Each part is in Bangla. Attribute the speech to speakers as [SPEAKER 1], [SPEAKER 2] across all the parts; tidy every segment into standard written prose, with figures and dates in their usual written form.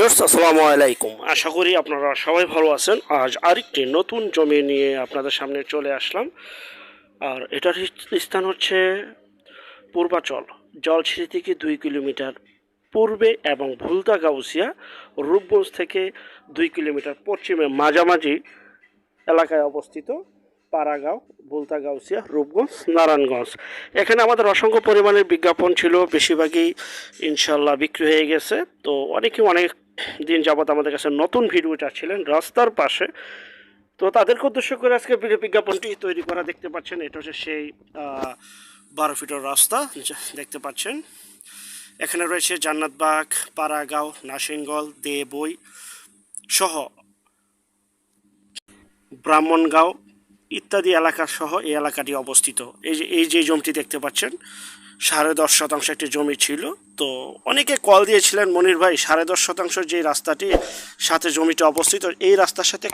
[SPEAKER 1] ভিউয়ার্স আসসালামু আলাইকুম। আশা করি আপনারা সবাই ভালো আছেন। আজ আরেকটি নতুন জমি নিয়ে আপনাদের সামনে চলে আসলাম। আর এটার স্থান হচ্ছে পূর্বাচল, জলছিরি থেকে 2 কিলোমিটার পূর্বে এবং ভুলতা গাউসিয়া রূপগঞ্জ থেকে 2 কিলোমিটার পশ্চিমে মাঝামাঝি এলাকায় অবস্থিত পাড়াগাঁও, ভুলতা গাউসিয়া, রূপগঞ্জ, নারায়ণগঞ্জ। এখানে আমাদের অসংখ্য পরিমাণের বিজ্ঞাপন ছিল, বেশিরভাগই ইনশাল্লাহ বিক্রি হয়ে গেছে। তো অনেকে অনেক দিন যাবৎ আমাদের কাছে নতুন ভিডিও চাচ্ছিলেন রাস্তার পাশে, তো তাদেরকে উদ্দেশ্য করে আজকে বিজ্ঞাপনটি তৈরি করা। দেখতে পাচ্ছেন এটা হচ্ছে সেই 12 ফিটের রাস্তা দেখতে পাচ্ছেন। এখানে রয়েছে জান্নাতবাগ, পাড়াগাঁও, নাসিনগল, দেবই সহ ব্রাহ্মণগাঁও ইত্যাদি এলাকা সহ এই এলাকাটি অবস্থিত। এই যে জমিটি দেখতে পাচ্ছেন 10.5% একটি জমি ছিল। তো অনেকে কল দিয়েছিলেন, মনির ভাই 10.5% যে রাস্তাটি সাথে জমিটা অবস্থিত, এই রাস্তার সাথে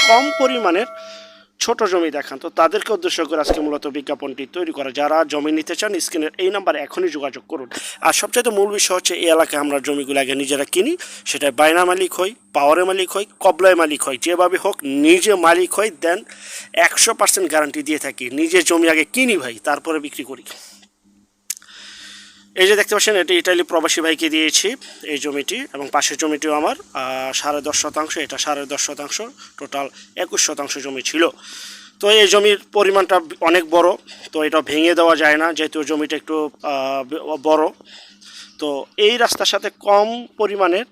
[SPEAKER 1] কম পরিমাণের ছোট জমি দেখান। তো তাদেরকে উদ্দেশ্য করে আজকে মূলত বিজ্ঞাপনটি তৈরি করা। যারা জমি নিতে চান স্ক্রিনের এই নাম্বারে এখনই যোগাযোগ করুন। আর সবচেয়ে মূল বিষয় হচ্ছে এই এলাকায় আমরা জমিগুলো আগে নিজেরা কিনি, সেটা বায়না মালিক হই, পাওয়ারের মালিক হই, কবলায় মালিক হয়, যেভাবে হোক নিজে মালিক হই, দেন 100% গ্যারান্টি দিয়ে থাকি। নিজে জমি আগে কিনি ভাই, তারপরে বিক্রি করি। এই যে দেখতে পাচ্ছেন এটি ইটালি প্রবাসী ভাইকে দিয়েছি এই জমিটি, এবং পাশের জমিটিও আমার 10.5%, এটা 10.5%, টোটাল 21% জমি ছিল। তো এই জমির পরিমাণটা অনেক বড়, তো এটা ভেঙে দেওয়া যায় না যেহেতু জমিটা একটু বড়। তো এই রাস্তার সাথে কম পরিমাণের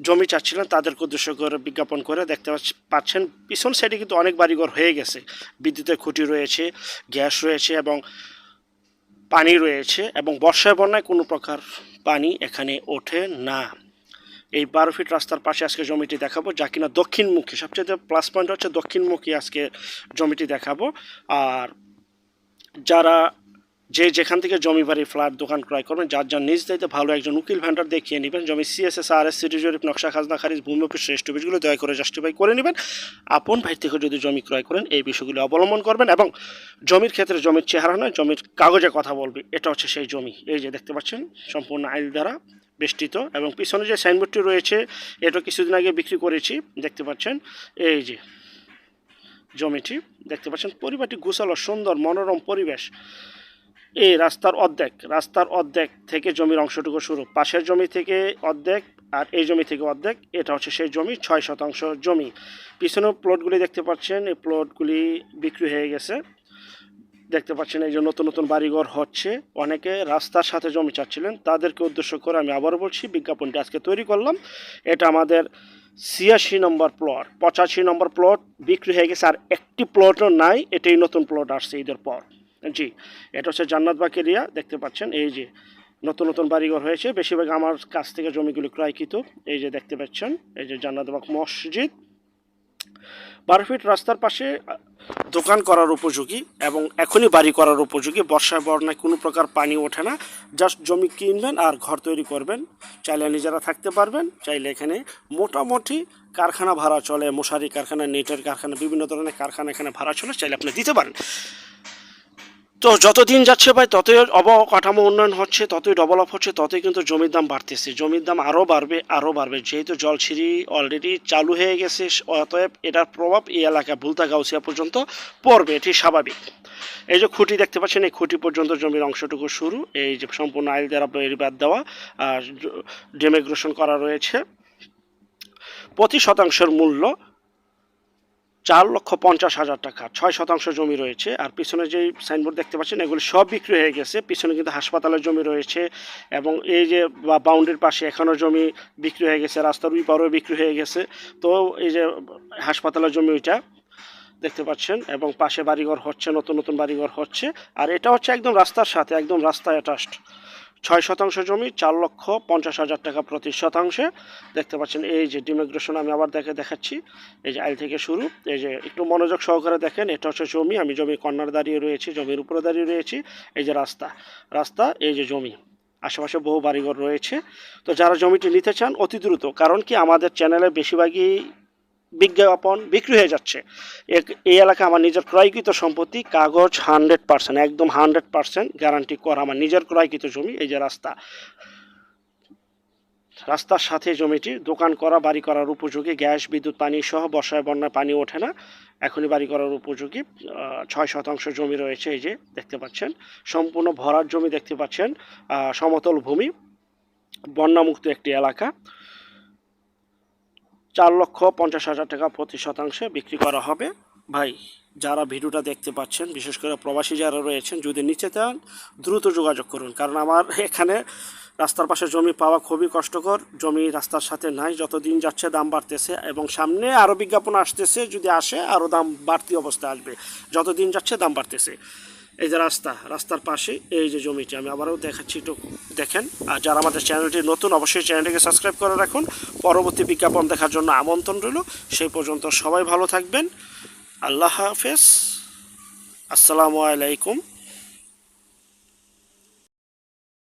[SPEAKER 1] জমি চাচ্ছিলেন, তাদেরকে উদ্দেশ্য করে বিজ্ঞাপন করে দেখতে পাচ্ছেন পিছন সাইডে কিন্তু অনেক বাড়িঘর হয়ে গেছে, বিদ্যুতের খুঁটি রয়েছে, গ্যাস রয়েছে এবং পানি রয়েছে, এবং বর্ষায় বন্যায় কোনো প্রকার পানি এখানে ওঠে না। এই 12 ফিট রাস্তার পাশে আজকে জমিটি দেখাবো, যা কিনা দক্ষিণমুখী। সবচেয়ে প্লাস পয়েন্ট হচ্ছে দক্ষিণমুখী আজকে জমিটি দেখাবো। আর যারা যেখান থেকে জমি বাড়ি ফ্ল্যাট দোকান ক্রয় করবেন, যার নিজ দায়িত্বে ভালো একজন উকিল ভেন্ডার দেখিয়ে নেবেন। জমি সিএসএস আরএস সিটি জরিপ নকশা খাজনা খারিজ ভূমি অফিস রেজিস্ট্রিগুলো দয়া করে জাস্টিফাই করে নেবেন। আপন ভাই থেকে যদি জমি ক্রয় করেন এই বিষয়গুলো অবলম্বন করবেন, এবং জমির ক্ষেত্রে জমির চেহারা নয়, জমির কাগজে কথা বলবে। এটা হচ্ছে সেই জমি। এই যে দেখতে পাচ্ছেন সম্পূর্ণ আইল দ্বারা বেষ্টিত, এবং পিছনে যে সাইনবোর্ডটি রয়েছে এটা কিছুদিন আগে বিক্রি করেছি। দেখতে পাচ্ছেন এই যে জমিটি দেখতে পাচ্ছেন, পরিবারটি গোছালো, সুন্দর, মনোরম পরিবেশ। এই রাস্তার অর্ধেক থেকে জমির অংশটুকু শুরু, পাশের জমি থেকে অর্ধেক আর এই জমি থেকে অর্ধেক। এটা হচ্ছে সেই জমি, 6% জমি। পিছনের প্লটগুলি দেখতে পাচ্ছেন, এই প্লটগুলি বিক্রি হয়ে গেছে। দেখতে পাচ্ছেন এই যে নতুন নতুন বাড়িঘর হচ্ছে। অনেকে রাস্তার সাথে জমি চাচ্ছিলেন, তাদেরকে উদ্দেশ্য করে আমি আবারও বলছি বিজ্ঞাপনটি আজকে তৈরি করলাম। এটা আমাদের 86 নম্বর প্লট, 85 নম্বর প্লট বিক্রি হয়ে গেছে, আর একটি প্লটও নাই। এটাই নতুন প্লট আসছে ঈদের পর। জি, এটা হচ্ছে জান্নাতবাগ এরিয়া। দেখতে পাচ্ছেন এই যে নতুন নতুন বাড়িঘর হয়েছে, বেশিরভাগ আমার কাছ থেকে জমিগুলি ক্রয়কৃত। এই যে দেখতে পাচ্ছেন এই যে জান্নাতবাগ মসজিদ, 12 ফিট রাস্তার পাশে দোকান করার উপযোগী এবং এখনই বাড়ি করার উপযোগী। বর্ষায় বন্যায় কোনো প্রকার পানি ওঠে না। জাস্ট জমি কিনবেন আর ঘর তৈরি করবেন, চাইলে নিজেরা থাকতে পারবেন, চাইলে এখানে মোটামুটি কারখানা ভাড়া চলে, মশারি কারখানা, নেটের কারখানা, বিভিন্ন ধরনের কারখানা এখানে ভাড়া চলে, চাইলে আপনি দিতে পারেন। তো যত দিন যাচ্ছে ভাই ততই অবকাঠামো উন্নয়ন হচ্ছে, ততই ডেভেলপ হচ্ছে, ততই কিন্তু জমির দাম বাড়তেছে। জমির দাম আরও বাড়বে যেহেতু জলছিরি অলরেডি চালু হয়ে গেছে। অতএব এটার প্রভাব এই এলাকা ভুলতা গাউসিয়া পর্যন্ত পড়বে, এটি স্বাভাবিক। এই যে খুঁটি দেখতে পাচ্ছেন, এই খুঁটি পর্যন্ত জমির অংশটুকু শুরু। এই যে সম্পূর্ণ আইল দ্বারা বাদ দেওয়া, আর ডেমিগ্রেশন করা রয়েছে। প্রতি শতাংশের মূল্য 4,50,000 টাকা। 6% জমি রয়েছে। আর পিছনে যে সাইনবোর্ড দেখতে পাচ্ছেন এগুলো সব বিক্রি হয়ে গেছে। পিছনে কিন্তু হাসপাতালের জমি রয়েছে, এবং এই যে বাউন্ডারির পাশে এখনও জমি বিক্রি হয়ে গেছে, রাস্তার ওই পারেও বিক্রি হয়ে গেছে। তো এই যে হাসপাতালের জমি ওইটা দেখতে পাচ্ছেন, এবং পাশে বাড়িঘর হচ্ছে, নতুন নতুন বাড়িঘর হচ্ছে। আর এটা হচ্ছে একদম রাস্তার সাথে, একদম রাস্তায় অ্যাটাচড। 6% জমি, 4,50,000 টাকা প্রতি শতাংশে। দেখতে পাচ্ছেন এই যে ডিমিগ্রেশন আমি আবার দেখাচ্ছি। এই যে আইল থেকে শুরু, এই যে একটু মনোযোগ সহকারে দেখেন। এটা হচ্ছে জমি, আমি জমির কর্নার দাঁড়িয়ে রয়েছি, জমির উপরে দাঁড়িয়ে রয়েছি। এই যে রাস্তা, এই যে জমি, আশেপাশে বহু বাড়িঘর রয়েছে। তো যারা জমিটি নিতে চান অতি দ্রুত, কারণ কি আমাদের চ্যানেলে বেশিরভাগই বিজ্ঞাপন বিক্রি হয়ে যাচ্ছে। এই এলাকা আমার নিজের ক্রয়কৃত সম্পত্তি, কাগজ 100%, একদম 100% গ্যারান্টি করা আমার নিজের ক্রয়কৃত জমি। এই যে রাস্তা, রাস্তার সাথে জমিটি, দোকান করা বাড়ি করার উপযোগী, গ্যাস বিদ্যুৎ পানি সহ বর্ষায় বন্যায় পানি ওঠে না, এখনই বাড়ি করার উপযোগী। 6 শতাংশ জমি রয়েছে, এই যে দেখতে পাচ্ছেন, সম্পূর্ণ ভরাট জমি দেখতে পাচ্ছেন, সমতল ভূমি, বন্যামুক্ত একটি এলাকা। 4,50,000 টাকা প্রতি শতাংশে বিক্রি করা হবে। ভাই, যারা ভিডিওটা দেখতে পাচ্ছেন, বিশেষ করে প্রবাসী যারা রয়েছেন, যদি নিচে চান দ্রুত যোগাযোগ করুন, কারণ আমার এখানে রাস্তার পাশে জমি পাওয়া খুবই কষ্টকর। জমি রাস্তার সাথে নাই, যত দিন যাচ্ছে দাম বাড়তেছে এবং সামনে আরও বিজ্ঞাপন আসতেছে, যদি আসে আরও দাম বাড়তি অবস্থায় আসবে, যত দিন যাচ্ছে দাম বাড়তেছে। এই যে রাস্তার পাশে এই যে জমিটি, আমি আবারও দেখাচ্ছি, একটু দেখেন। আর যারা আমাদের চ্যানেলটি নতুন, অবশ্যই চ্যানেলটিকে সাবস্ক্রাইব করে রাখুন। পরবর্তী বিজ্ঞাপন দেখার জন্য আমন্ত্রণ রইল। সেই পর্যন্ত সবাই ভালো থাকবেন। আল্লাহ হাফেজ, আসসালামু আলাইকুম।